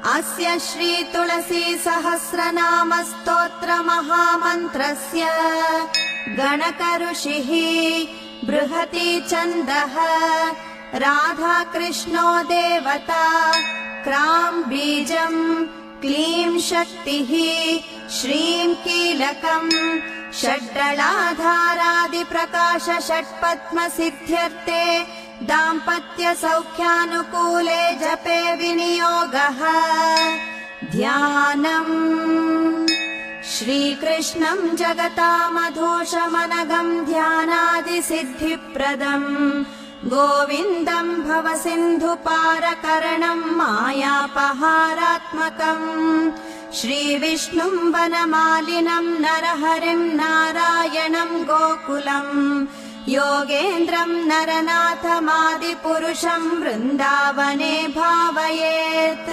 अस्य श्री तुलसी सहस्रनाम स्तोत्र महामन्त्रस्य गणक ऋषिः बृहती छन्दः राधा कृष्णो देवता क्रां बीजं क्लीं शक्तिः श्रीं कीलकम् षड्दलाधारादिप्रकाश षट्पद्मसिद्ध्यर्थे दाम्पत्य सौख्यानुकूले जपे विनियोगः ध्यानम् श्रीकृष्णं जगतामधोषमनघम् ध्यानादिसिद्धिप्रदम् गोविन्दं भवसिन्धुपारकरणं मायापहारात्मकम् श्रीविष्णुं वनमालिनं नरहरिं नारायणं गोकुलम् योगेन्द्रं नरनाथमादिपुरुषं वृन्दावने भावयेत्।